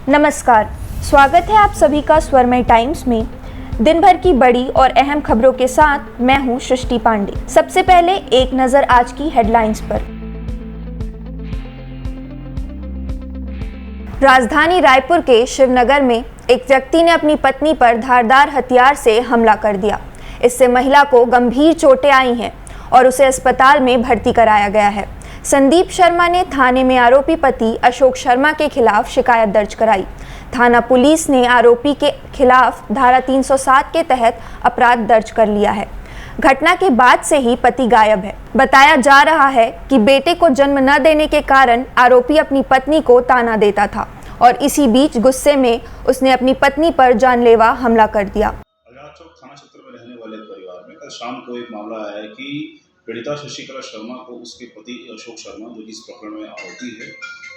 नमस्कार, स्वागत है आप सभी का स्वरमय टाइम्स में। दिन भर की बड़ी और अहम खबरों के साथ मैं हूं सृष्टि पांडे। सबसे पहले एक नजर आज की हेडलाइंस पर। राजधानी रायपुर के शिवनगर में एक व्यक्ति ने अपनी पत्नी पर धारदार हथियार से हमला कर दिया। इससे महिला को गंभीर चोटें आई हैं और उसे अस्पताल में भर्ती कराया गया है। संदीप शर्मा ने थाने में आरोपी पति अशोक शर्मा के खिलाफ शिकायत दर्ज कराई। थाना पुलिस ने आरोपी के खिलाफ धारा 307 के तहत अपराध दर्ज कर लिया है। घटना के बाद से ही पति गायब है। बताया जा रहा है कि बेटे को जन्म न देने के कारण आरोपी अपनी पत्नी को ताना देता था और इसी बीच गुस्से में उसने अपनी पत्नी पर जानलेवा हमला कर दिया। अलियार चौक थाना क्षेत्र में रहने वाले परिवार में कल शाम को एक मामला आया है कि पीड़िता शशिकला शर्मा को उसके पति अशोक शर्मा, जो कि इस प्रकरण में आरोपी है,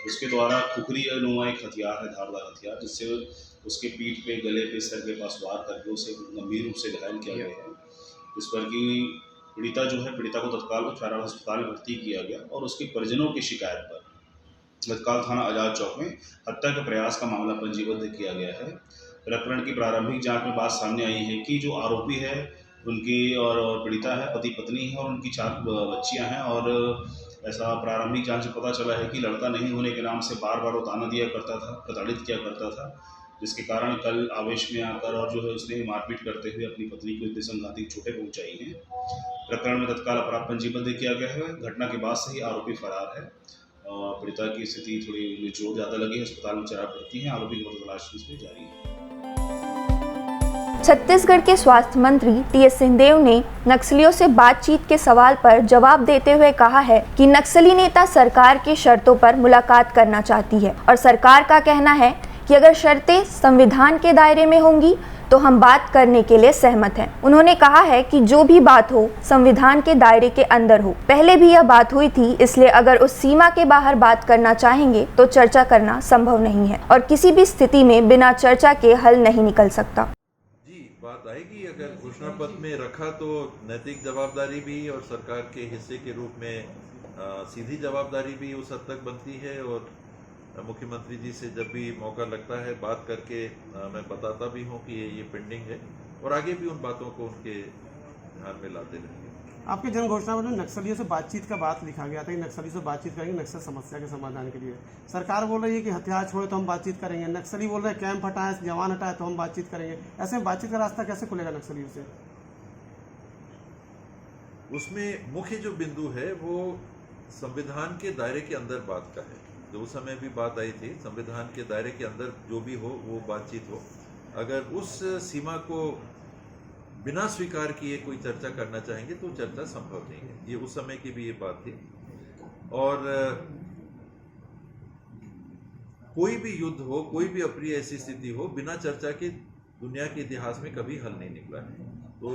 उसके द्वारा खुखरी नुमा एक हथियार है, धारदार हथियार, जिससे उसके पीठ पे, गले पे, सर के पास वार करके उसे गंभीर रूप से घायल किया गया है। इस पर कि पीड़िता को तत्काल चारा अस्पताल में भर्ती किया गया और उसके परिजनों की शिकायत पर तत्काल थाना अलियार चौक में हत्या के प्रयास का मामला पंजीबद्ध किया गया है। प्रकरण की प्रारंभिक जांच में बात सामने आई है कि जो आरोपी है उनकी और पीड़िता है, पति पत्नी है और उनकी 4 बच्चियां हैं। और ऐसा प्रारंभिक जांच में पता चला है कि लड़का नहीं होने के नाम से बार बार वो ताना दिया करता था, प्रताड़ित किया करता था, जिसके कारण कल आवेश में आकर और जो है उसने मारपीट करते हुए अपनी पत्नी को इतनी संघातिक चोटें पहुंचाई हैं। प्रकरण में तत्काल अपराध पंजीबद्ध किया गया है। घटना के बाद से ही आरोपी फरार है। पीड़िता की स्थिति थोड़ी चोट ज़्यादा लगी है, अस्पताल में चरा भर्ती है। आरोपी की तलाश जारी है। छत्तीसगढ़ के स्वास्थ्य मंत्री टीएस सिंहदेव ने नक्सलियों से बातचीत के सवाल पर जवाब देते हुए कहा है कि नक्सली नेता सरकार की शर्तों पर मुलाकात करना चाहती है और सरकार का कहना है कि अगर शर्तें संविधान के दायरे में होंगी तो हम बात करने के लिए सहमत हैं। उन्होंने कहा है कि जो भी बात हो संविधान के दायरे के अंदर हो। पहले भी यह बात हुई थी, इसलिए अगर उस सीमा के बाहर बात करना चाहेंगे तो चर्चा करना संभव नहीं है और किसी भी स्थिति में बिना चर्चा के हल नहीं निकल सकता। बात आएगी, अगर घोषणा पत्र में रखा तो नैतिक जवाबदारी भी और सरकार के हिस्से के रूप में सीधी जवाबदारी भी उस हद तक बनती है। और मुख्यमंत्री जी से जब भी मौका लगता है बात करके मैं बताता भी हूं कि ये पेंडिंग है और आगे भी उन बातों को उनके ध्यान में लाते रहेंगे। आपके जन घोषणा में नक्सलियों से बातचीत का बात लिखा गया था कि नक्सली से बातचीत करेंगे नक्सल समस्या के समाधान के लिए। सरकार बोल रही है कि हथियार छोड़े तो हम बातचीत करेंगे, नक्सली बोल रहे हैं कैंप हटाए, जवान हटाए तो हम बातचीत करेंगे। ऐसे में बातचीत का रास्ता कैसे खुलेगा नक्सलियों से? उसमें मुख्य जो बिंदु है वो संविधान के दायरे के अंदर बात का है। जो उस समय भी बात आई थी, संविधान के दायरे के अंदर जो भी हो वो बातचीत हो। अगर उस सीमा को बिना स्वीकार किए कोई चर्चा करना चाहेंगे तो चर्चा संभव नहीं है। ये उस समय की भी ये बात थी। और कोई भी युद्ध हो, कोई भी अप्रिय ऐसी स्थिति हो, बिना चर्चा के दुनिया के इतिहास में कभी हल नहीं निकला है। तो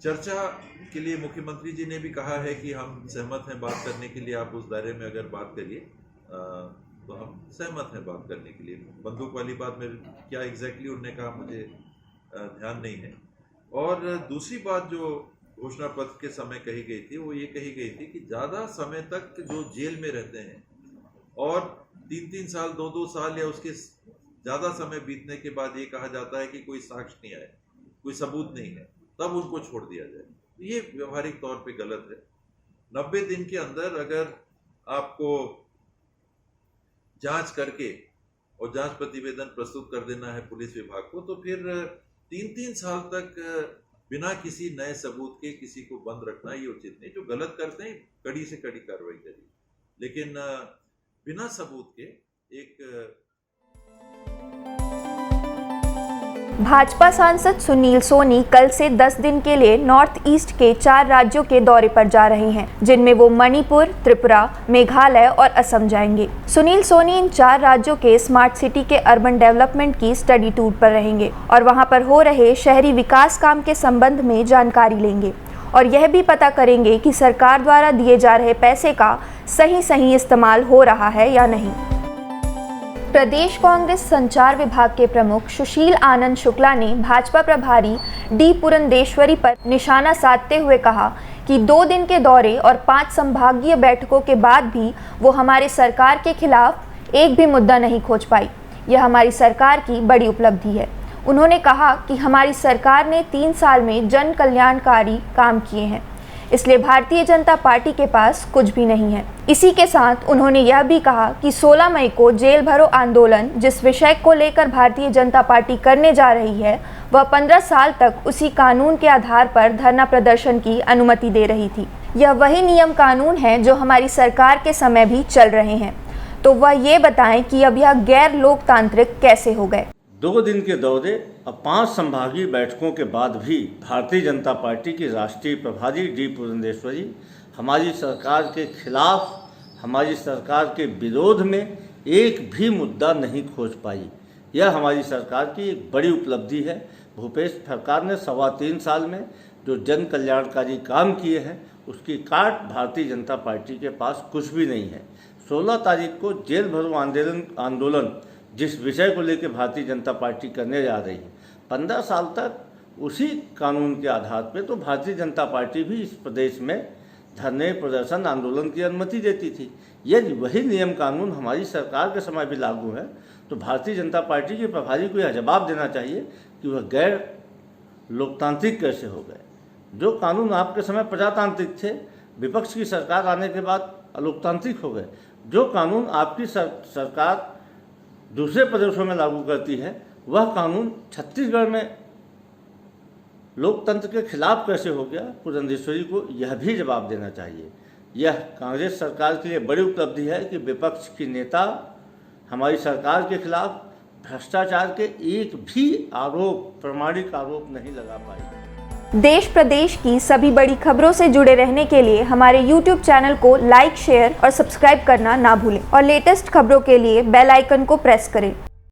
चर्चा के लिए मुख्यमंत्री जी ने भी कहा है कि हम सहमत हैं बात करने के लिए। आप उस दायरे में अगर बात करिए तो हम सहमत हैं बात करने के लिए। बंदूक वाली बात में क्या एग्जैक्टली उन्होंने कहा मुझे ध्यान नहीं है। और दूसरी बात जो घोषणा पत्र के समय कही गई थी वो ये कही गई थी कि ज़्यादा समय तक जो जेल में रहते हैं और 3-3 साल 2-2 साल या उसके ज़्यादा समय बीतने के बाद ये कहा जाता है कि कोई साक्ष्य नहीं आया, कोई सबूत नहीं है, तब उनको छोड़ दिया जाए। ये व्यवहारिक तौर पे गलत है। 90 दिन के अंदर अगर आपको जांच करके और जांच प्रतिवेदन प्रस्तुत कर देना है पुलिस विभाग को, तो फिर 3-3 साल तक बिना किसी नए सबूत के किसी को बंद रखना ये उचित नहीं। जो गलत करते हैं कड़ी से कड़ी कार्रवाई करिए, लेकिन बिना सबूत के एक भाजपा सांसद सुनील सोनी कल से 10 दिन के लिए नॉर्थ ईस्ट के 4 राज्यों के दौरे पर जा रहे हैं, जिनमें वो मणिपुर, त्रिपुरा, मेघालय और असम जाएंगे। सुनील सोनी इन 4 राज्यों के स्मार्ट सिटी के अर्बन डेवलपमेंट की स्टडी टूर पर रहेंगे और वहां पर हो रहे शहरी विकास काम के संबंध में जानकारी लेंगे और यह भी पता करेंगे कि सरकार द्वारा दिए जा रहे पैसे का सही इस्तेमाल हो रहा है या नहीं। प्रदेश कांग्रेस संचार विभाग के प्रमुख सुशील आनंद शुक्ला ने भाजपा प्रभारी डी पुरंदेश्वरी पर निशाना साधते हुए कहा कि 2 दिन के दौरे और 5 संभागीय बैठकों के बाद भी वो हमारे सरकार के खिलाफ एक भी मुद्दा नहीं खोज पाई। यह हमारी सरकार की बड़ी उपलब्धि है। उन्होंने कहा कि हमारी सरकार ने 3 साल में जन कल्याणकारी काम किए हैं, इसलिए भारतीय जनता पार्टी के पास कुछ भी नहीं है। इसी के साथ उन्होंने यह भी कहा कि 16 मई को जेल भरो आंदोलन जिस विषय को लेकर भारतीय जनता पार्टी करने जा रही है, वह 15 साल तक उसी कानून के आधार पर धरना प्रदर्शन की अनुमति दे रही थी। यह वही नियम कानून है जो हमारी सरकार के समय भी चल रहे हैं। तो वह ये बताएं कि अब यह गैर लोकतांत्रिक कैसे हो गए। 2 दिन के दौरे और 5 संभागीय बैठकों के बाद भी भारतीय जनता पार्टी की राष्ट्रीय प्रभारी डी पुरंदेश्वरी हमारी सरकार के खिलाफ, हमारी सरकार के विरोध में एक भी मुद्दा नहीं खोज पाई। यह हमारी सरकार की एक बड़ी उपलब्धि है। भूपेश सरकार ने 3.25 साल में जो जन कल्याणकारी काम किए हैं, उसकी काट भारतीय जनता पार्टी के पास कुछ भी नहीं है। 16 तारीख को जेल भरो आंदोलन जिस विषय को लेकर भारतीय जनता पार्टी करने जा रही है, 15 साल तक उसी कानून के आधार पर तो भारतीय जनता पार्टी भी इस प्रदेश में धरने, प्रदर्शन, आंदोलन की अनुमति देती थी। यदि वही नियम कानून हमारी सरकार के समय भी लागू है तो भारतीय जनता पार्टी के प्रभारी को यह जवाब देना चाहिए कि वह गैर लोकतांत्रिक कैसे हो गए। जो कानून आपके समय प्रजातांत्रिक थे, विपक्ष की सरकार आने के बाद अलोकतांत्रिक हो गए। जो कानून आपकी सरकार दूसरे प्रदेशों में लागू करती है, वह कानून छत्तीसगढ़ में लोकतंत्र के खिलाफ कैसे हो गया, पुरंदेश्वरी को यह भी जवाब देना चाहिए। यह कांग्रेस सरकार के लिए बड़ी उपलब्धि है कि विपक्ष की नेता हमारी सरकार के खिलाफ भ्रष्टाचार के एक भी आरोप, प्रमाणिक आरोप नहीं लगा पाई। देश प्रदेश की सभी बड़ी खबरों से जुड़े रहने के लिए हमारे YouTube चैनल को लाइक, शेयर और सब्सक्राइब करना ना भूलें और लेटेस्ट खबरों के लिए बेल आइकन को प्रेस करें।